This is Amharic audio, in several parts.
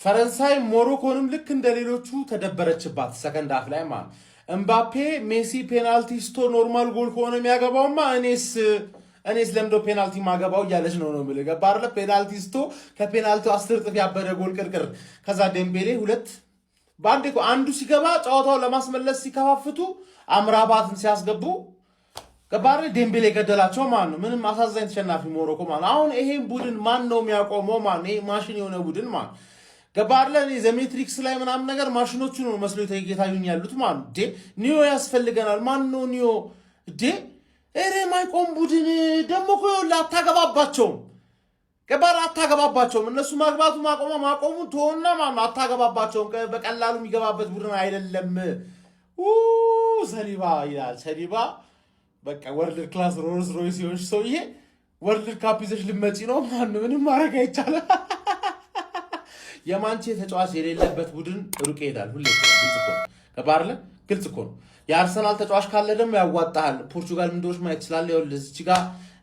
ፈረንሳይ ሞሮኮንም ልክ እንደሌሎቹ ተደበረችባት ሰከንድ አፍ ላይ ማለት እምባፔ ሜሲ ፔናልቲ ስቶ ኖርማል ጎል ሆኖ የሚያገባውማ እኔስ ለምዶ ፔናልቲ ማገባው ያለች ነው ማለት ገባርለ ፔናልቲ ስቶ ከፔናልቲው 10 ጥፍ ያበደ ጎል ቅርቅር ከዛ ዴምቤሌ ሁለት ባንዴ አንዱ ሲገባ ጨዋታው ለማስመለስ ሲከፋፍቱ አምራባትን ሲያስገቡ ገባር ዴምቤሌ ገደላቸው ማለት ነው ምንም አሳዛኝ ተሸናፊ ሞሮኮ ማለት አሁን ይሄን ቡድን ማን ነው የሚያቆመው ማለት ይሄ ማሽን የሆነ ቡድን ማለት ገባርለ ዘሜትሪክስ ላይ ምናምን ነገር ማሽኖቹ ነው መስሎ የታዩኝ ያሉት ማለት ዴ ኒዮ ያስፈልገናል ማን ነው ኒዮ ዴ እሬ ማይቆም ቡድን ደሞ እኮ አታገባባቸው ገባር አታገባባቸው እነሱ ማግባቱ ማቆሙ ተወና ማን አታገባባቸው በቀላሉ የሚገባበት ቡድን አይደለም ሰሊባ ይላል ሰሊባ በቃ ወርልድ ክላስ ሮልስ ሮይስ ይሆንሽ ሰውዬ ወርልድ ካፕ ይዘሽ ልመጪ ነው ማን ምንም ማረግ አይቻልም የማንቼ ተጫዋች የሌለበት ቡድን ሩቅ ይሄዳል ሁሌ ግልጽ እኮ ከባርለ ግልጽ እኮ ነው የአርሰናል ተጫዋች ካለ ደግሞ ያዋጣሃል ፖርቹጋል ምንዶች ማየት ይችላል እዚች ጋር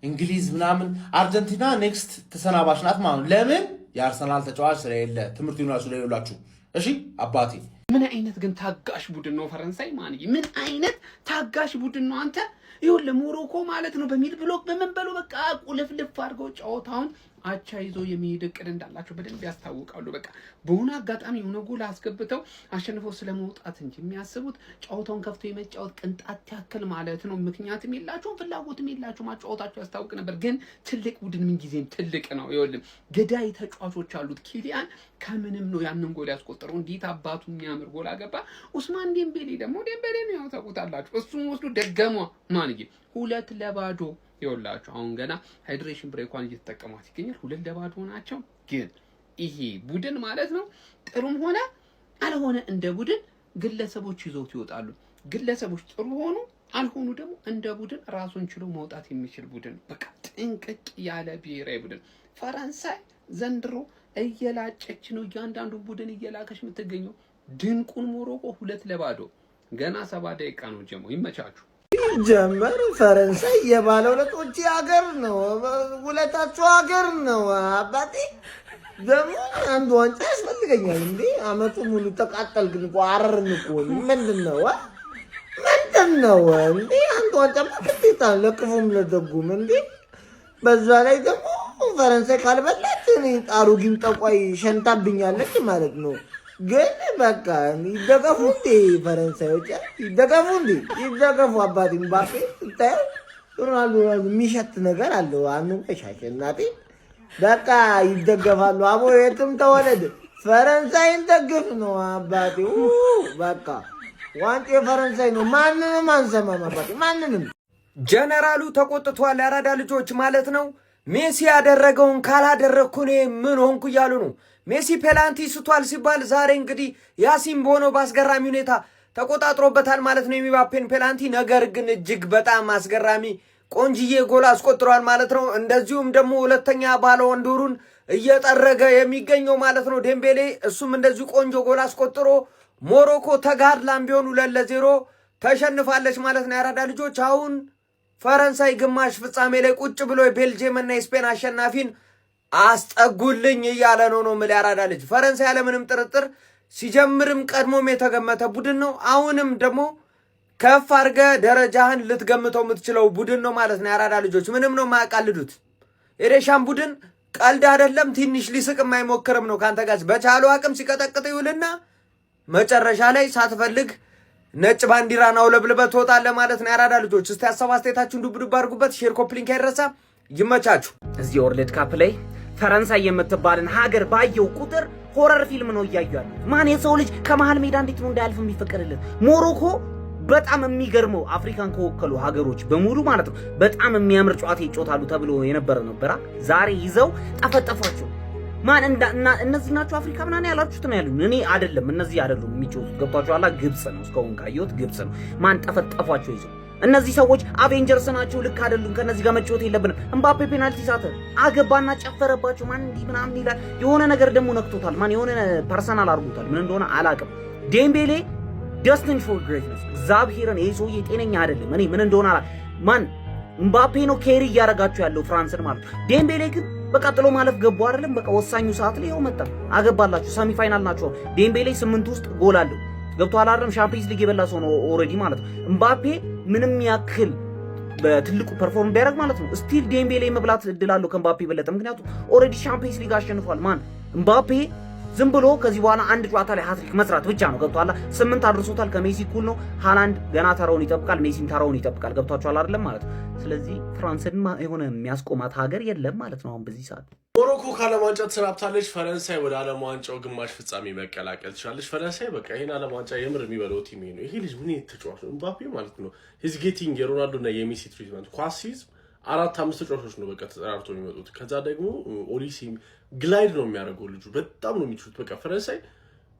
እንግሊዝ ምናምን አርጀንቲና ኔክስት ተሰናባሽ ናት ማለት ለምን የአርሰናል ተጫዋች ስለሌለ ትምርቱ ይኖራል ስለሌላችሁ እሺ አባቴ ምን አይነት ግን ታጋሽ ቡድን ነው ፈረንሳይ ማንዬ ምን አይነት ታጋሽ ቡድን ነው አንተ ይሁን ለሞሮኮ ማለት ነው በሚድ ብሎክ በመንበሉ በቃ ቁልፍልፍ አድርገው ጫውታውን አቻ ይዞ የሚሄድ እቅድ እንዳላቸው በደንብ ያስታውቃሉ በቃ በሆነ አጋጣሚ የሆነ ጎል አስገብተው አሸንፈው ስለመውጣት እንጂ የሚያስቡት ጫውታውን ከፍቶ የመጫወት ቅንጣት ያክል ማለት ነው ምክንያቱም የላቸውም ፍላጎትም የላቸውም ማጫወታቸው ያስታውቅ ነበር ግን ትልቅ ቡድን ምን ጊዜም ትልቅ ነው ይወልም ገዳይ ተጫዋቾች አሉት ኪሊያን ከምንም ነው ያንን ጎል ያስቆጠረው እንዴት አባቱ የሚያምር ጎል አገባ ኡስማን ዴምቤሌ ደግሞ ዴምቤሌ ነው ያውቁታላችሁ እሱም ወስዶ ደገመው ማንዬ 2-0 ይወላችሁ አሁን ገና ሃይድሬሽን ብሬኳን እየተጠቀሟት ይገኛል 2-0 ናቸው ግን ይሄ ቡድን ማለት ነው ጥሩም ሆነ አልሆነ እንደ ቡድን ግለሰቦች ይዘውት ይወጣሉ ግለሰቦች ጥሩ ሆኑ አልሆኑ ደግሞ እንደ ቡድን ራሱን ችሎ መውጣት የሚችል ቡድን በቃ ጥንቅቅ ያለ ብሔራዊ ቡድን ፈረንሳይ ዘንድሮ እየላጨች ነው እያንዳንዱ ቡድን እየላከች የምትገኘው ድንቁን ሞሮኮ 2-0 ገና 7 ደቂቃ ነው ጀሞ ይመቻቹ ጀመር ፈረንሳይ የባለ ሁለቶች ሀገር ነው ሁለታቸው ሀገር ነው አባቴ ደግሞ አንድ ዋንጫ ያስፈልገኛል እንዴ አመቱ ሙሉ ተቃጠልክን እኮ አረርን እኮ ምንድነው እንዴ አንድ ዋንጫ ማከቴታ ለክፉም ለደጉም እንዴ በዛ ላይ ደግሞ ፈረንሳይ ካልበላች እኔ ጣሩ ጊም ጠቋይ ሸንታብኛለች ማለት ነው ግን በቃ ይደገፉ እንዴ ፈረንሳዮች ይደገፉ አባቴ ምባፔ ታዩ ሮናልዶ የሚሸት ነገር አለው አንቀሻሽናቴ በቃ ይደገፋሉ አቦ የትም ተወለደ ፈረንሳይን ደግፍ ነው አባቴ በቃ ዋንጫ ፈረንሳይ ነው ማንንም አንሰማም አባቴ ማንንም ጀነራሉ ተቆጥቷል ያራዳ ልጆች ማለት ነው ሜሲ ያደረገውን ካላደረኩ እኔ ምን ሆንኩ እያሉ ነው ሜሲ ፔናልቲ ስቷል ሲባል ዛሬ እንግዲህ ያሲን ቦኖ ባስገራሚ ሁኔታ ተቆጣጥሮበታል ማለት ነው የሚባፔን ፔናልቲ ነገር ግን እጅግ በጣም አስገራሚ ቆንጂዬ ጎል አስቆጥሯል ማለት ነው እንደዚሁም ደግሞ ሁለተኛ ባሎን ዶሩን እየጠረገ የሚገኘው ማለት ነው ዴምቤሌ እሱም እንደዚሁ ቆንጆ ጎል አስቆጥሮ ሞሮኮ ተጋድላም ቢሆን 2-0 ተሸንፋለች ማለት ነው ያራዳ ልጆች አሁን ፈረንሳይ ግማሽ ፍጻሜ ላይ ቁጭ ብሎ የቤልጂየም እና የስፔን አሸናፊን አስጠጉልኝ እያለ ነው ማለት ያራዳ ልጅ ፈረንሳይ ያለ ምንም ጥርጥር ሲጀምርም ቀድሞም የተገመተ ቡድን ነው አሁንም ደግሞ ከፍ አርገ ደረጃህን ልትገምተው የምትችለው ቡድን ነው ማለት ነው ያራዳ ልጆች ምንም ነው ማያቃልዱት የሬሻም ቡድን ቀልድ አይደለም ትንሽ ሊስቅ የማይሞክርም ነው ካንተ ጋር በቻለው አቅም ሲቀጠቅጥ ይውልና መጨረሻ ላይ ሳትፈልግ ነጭ ባንዲራን አውለብልበት ወጣለ ማለት ነው ያራዳ ልጆች እስቲ ሐሳብ አስተያየታችሁን ዱብ አድርጉበት ሼር ኮፕሊንክ አይረሳ ይመቻችሁ እዚህ ወርልድ ካፕ ላይ ፈረንሳይ የምትባልን ሀገር ባየው ቁጥር ሆረር ፊልም ነው ያያያሉ ማን የሰው ልጅ ከመሃል ሜዳ እንዴት ነው እንዳያልፍ የሚፈቀድለት ሞሮኮ በጣም የሚገርመው አፍሪካን ከወከሉ ሀገሮች በሙሉ ማለት ነው በጣም የሚያምር ጨዋታ ይጫወታሉ ተብሎ የነበረ ዛሬ ይዘው ጠፈጠፏቸው ማን እነዚህ ናቸው አፍሪካ ምናምን ያላችሁት ነው ያሉኝ እኔ አይደለም እነዚህ አይደሉም የሚጫወቱት ገባችኋላ ግብጽ ነው እስካሁን ካየሁት ግብጽ ነው ማን ጠፈጠፏቸው ይዘው እነዚህ ሰዎች አቬንጀርስ ናቸው ልክ አይደሉም ከነዚህ ጋር መጫወት የለብንም እምባፔ ፔናልቲ ሳተ አገባና ጨፈረባቸው ማን እንዲ ምናምን ይላል የሆነ ነገር ደግሞ ነክቶታል ማን የሆነ ፐርሰናል አርጉታል ምን እንደሆነ አላቅም ዴምቤሌ destined for greatness ዛብሂርን ይሄ ሰውዬ ጤነኛ አይደለም እኔ ምን እንደሆነ አላ ማን እምባፔ ነው ኬሪ ያረጋቸው ያለው ፍራንስን ማለት ዴምቤሌ ግን በቃ ጥሎ ማለፍ ገቡ አይደለም። በቃ ወሳኙ ሰዓት ላይ ይኸው መጣ፣ አገባላችሁ። ሰሚ ፋይናል ናቸው። ዴምቤሌ 8 ውስጥ ጎል አለው። ገብቷል አይደለም? ሻምፒየንስ ሊግ የበላ ሰው ነው ኦልሬዲ ማለት ነው። እምባፔ ምንም ያክል በትልቁ ፐርፎርም ቢያደርግ ማለት ነው ስቲል ዴምቤሌ መብላት እድል አለው ከእምባፔ በለጠ። ምክንያቱም ኦልሬዲ ሻምፒየንስ ሊግ አሸንፏል። ማን እምባፔ ዝም ብሎ ከዚህ በኋላ አንድ ጨዋታ ላይ ሃትሪክ መስራት ብቻ ነው። ገብቷል? 8 አድርሶታል። ከሜሲ እኩል ነው። ሃላንድ ገና ተራውን ይጠብቃል፣ ሜሲም ተራውን ይጠብቃል። ገብቷቸዋል አይደለም ማለት ነው። ስለዚህ ፍራንስን የሆነ የሚያስቆማት ሀገር የለም ማለት ነው አሁን በዚህ ሰዓት። ሞሮኮ ከዓለም ዋንጫ ተሰናብታለች። ፈረንሳይ ወደ ዓለም ዋንጫው ግማሽ ፍጻሜ መቀላቀል ትችላለች። ፈረንሳይ በቃ ይሄን ዓለም ዋንጫ የምር የሚበለው ቲም ነው። ይሄ ልጅ ምን ተጫዋች ነው እምባፔ ማለት ነው። ሂዝ ጌቲንግ የሮናልዶ እና የሜሲ ትሪትመንት ኳስ ሲይዝ 4-5 ተጫዋቾች ነው በቃ ተጠራርተው የሚመጡት። ከዛ ደግሞ ኦሊሲ ግላይድ ነው የሚያደርገው ልጁ በጣም ነው የሚችሉት። በቃ ፈረንሳይ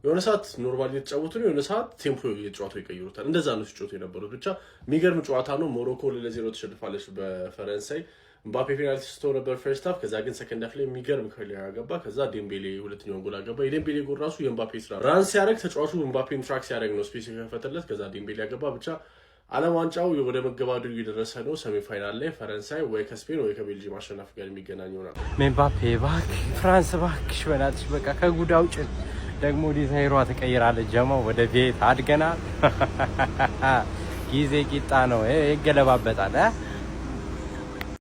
የሆነ ሰዓት ኖርማል እየተጫወቱ ነው፣ የሆነ ሰዓት ቴምፖ እየተጫወቱ ይቀይሩታል። እንደዛ ነው ሲጫወቱ የነበሩት። ብቻ የሚገርም ጨዋታ ነው። ሞሮኮ 2-0 ተሸንፋለች በፈረንሳይ። እምባፔ ፔናልቲ ስቶ ነበር ፈርስት ሃፍ። ከዛ ግን ሰከንድ ሃፍ ላይ የሚገርም ከሊያ ገባ። ከዛ ዴምቤሌ ሁለተኛውን ጎል አገባ። የዴምቤሌ ጎል ራሱ የእምባፔ ስራ ራን ሲያደርግ ተጫዋቹ እምባፔን ትራክ ሲያደርግ ነው ስፔስ የከፈተለት። ከዛ ዴምቤሌ ያገባ። ብቻ ዓለም ዋንጫው ወደ መገባደዱ እየደረሰ ነው። ሰሚ ፋይናል ላይ ፈረንሳይ ወይ ከስፔን ወይ ከቤልጂየም አሸናፊ ጋር የሚገናኝ ይሆናል። ኤምባፔ እባክህ ፍራንስ እባክሽ በናትሽ በቃ ከጉድ አውጭ። ደግሞ ዲዛይሯ ተቀይራለች። ጀማው ወደ ቤት አድገናል። ጊዜ ቂጣ ነው ይገለባበጣል።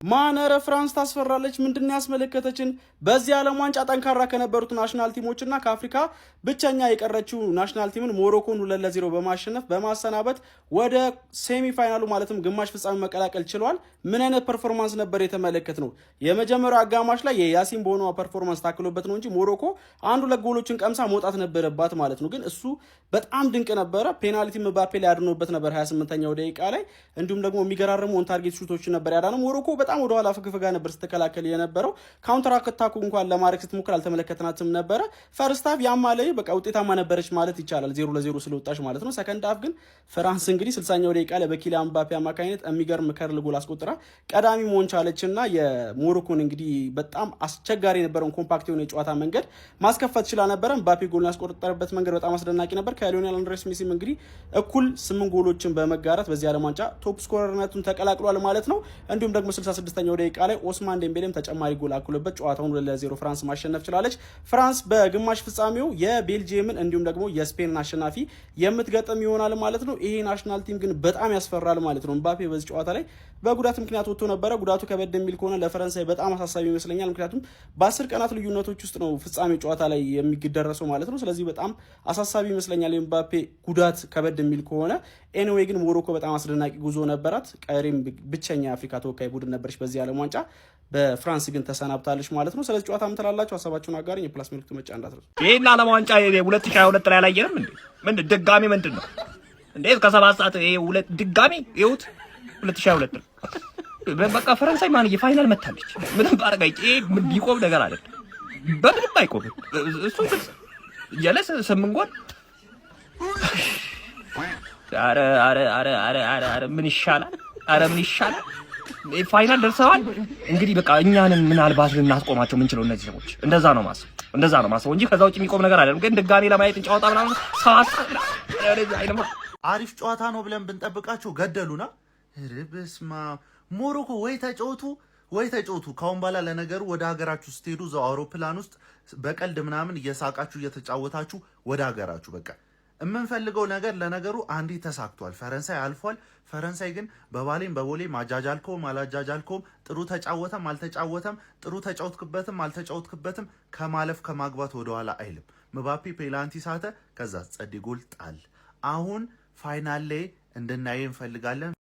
ማነረ ፍራንስ ታስፈራለች። ምንድን ያስመለከተችን በዚህ ዓለም ዋንጫ ጠንካራ ከነበሩት ናሽናል ቲሞችና ከአፍሪካ ብቸኛ የቀረችው ናሽናል ቲምን ሞሮኮን 2-0 በማሸነፍ በማሰናበት ወደ ሴሚ ፋይናሉ ማለትም ግማሽ ፍጻሜ መቀላቀል ችሏል። ምን አይነት ፐርፎርማንስ ነበር የተመለከት ነው? የመጀመሪያው አጋማሽ ላይ የያሲን ቦኖ ፐርፎርማንስ ታክሎበት ነው እንጂ ሞሮኮ 1-2 ጎሎችን ቀምሳ መውጣት ነበረባት ማለት ነው። ግን እሱ በጣም ድንቅ ነበረ። ፔናልቲ ምባፔ ላይ አድኖበት ነበር 28ኛው ደቂቃ ላይ። እንዲሁም ደግሞ የሚገራርሙ ኦን ታርጌት ሹቶችን ነበር ያዳነው። ሞሮኮ በጣም ወደ ኋላ ፍግፍጋ ነበር ስትከላከል የነበረው። ካውንተር አታኩ እንኳን ለማድረግ ስትሞክር አልተመለከተናትም ነበረ። ፈርስት ሃፍ ያማለይ በቃ ውጤታማ ነበረች ማለት ይቻላል 0-0 ስለወጣች ማለት ነው። ሰከንድ ሃፍ ግን ፍራንስ እንግዲህ 60ኛው ደቂቃ ላይ በኪሊያን ምባፔ አማካኝነት የሚገርም ከርል ጎል አስቆጥራ ቀዳሚ መሆን ቻለችና የሞሮኮን እንግዲህ በጣም አስቸጋሪ የነበረውን ኮምፓክት የሆነ የጨዋታ መንገድ ማስከፈት ችላ ነበረ። ምባፔ ጎልን ያስቆጠረበት መንገድ በጣም አስደናቂ ነበር። ከሊዮኔል አንድሬስ ሜሲም እንግዲህ እኩል 8 ጎሎችን በመጋራት በዚህ ዓለም ዋንጫ ቶፕ ስኮረርነቱን ተቀላቅሏል ማለት ነው። እንዲሁም ደግሞ 66ኛው ደቂቃ ላይ ኦስማን ዴምቤሌም ተጨማሪ ጎል አክሎበት ጨዋታውን 2-0 ፍራንስ ማሸነፍ ችላለች። ፍራንስ በግማሽ ፍጻሜው የቤልጂየምን እንዲሁም ደግሞ የስፔንን አሸናፊ የምትገጥም ይሆናል ማለት ነው። ይሄ ናሽናል ቲም ግን በጣም ያስፈራል ማለት ነው። ምባፔ በዚህ ጨዋታ ላይ በጉዳት ምክንያት ወጥቶ ነበረ። ጉዳቱ ከበድ የሚል ከሆነ ለፈረንሳይ በጣም አሳሳቢ ይመስለኛል። ምክንያቱም በ10 ቀናት ልዩነቶች ውስጥ ነው ፍጻሜ ጨዋታ ላይ የሚደረሰው ማለት ነው። ስለዚህ በጣም አሳሳቢ ይመስለኛል የምባፔ ጉዳት ከበድ የሚል ከሆነ። ኤኒዌይ ግን ሞሮኮ በጣም አስደናቂ ጉዞ ነበራት። ቀሪም ብቸኛ የአፍሪካ ተወካይ ቡድን ነበረች በዚህ ዓለም ዋንጫ። በፍራንስ ግን ተሰናብታለች ማለት ነው። ስለዚህ ጨዋታ ምን ትላላችሁ? ሀሳባችሁን አጋሩኝ። የፕላስ ምልክቱ መጫ እንዳትረሱ። ይሄን ዓለም ዋንጫ 2022 ላይ አላየንም እንዴ? ምን ድጋሚ ምንድን ነው እንዴ? ከ7 ሰዓት ይሄ ሁለት ድጋሚ ይሁት 2022 በቃ ፈረንሳይ ማን የፋይናል መታለች። ምንም ባረጋጭ ይሄ ምን ቢቆም ነገር አይደል? በምንም አይቆም። እሱ ጀለስ 8 ጎል አረ ምን ይሻላል? አረ ምን ይሻላል? ፋይናል ደርሰዋል። እንግዲህ በቃ እኛንን ምናልባት ልናስቆማቸው ምንችለው እነዚህ ሰዎች እንደዛ ነው ማሰብ እንጂ ከዛ ውጭ የሚቆም ነገር አይደለም። ግን ድጋሚ ለማየት እንጫወታ ምናምን አሪፍ ጨዋታ ነው ብለን ብንጠብቃቸው ገደሉና። በስመ አብ ሞሮኮ ወይ ተጫወቱ። ካሁን በኋላ ለነገሩ ወደ ሀገራችሁ ስትሄዱ እዛው አውሮፕላን ውስጥ በቀልድ ምናምን እየሳቃችሁ እየተጫወታችሁ ወደ ሀገራችሁ በቃ የምንፈልገው ነገር ለነገሩ አንዴ ተሳክቷል። ፈረንሳይ አልፏል። ፈረንሳይ ግን በባሌም በቦሌም አጃጃልከውም አላጃጃልከውም፣ ጥሩ ተጫወተም አልተጫወተም፣ ጥሩ ተጫወትክበትም አልተጫወትክበትም ከማለፍ ከማግባት ወደኋላ አይልም። ምባፔ ፔናልቲ ሳተ፣ ከዛ ጸዴ ጎል ጣል። አሁን ፋይናል ላይ እንድናየ እንፈልጋለን።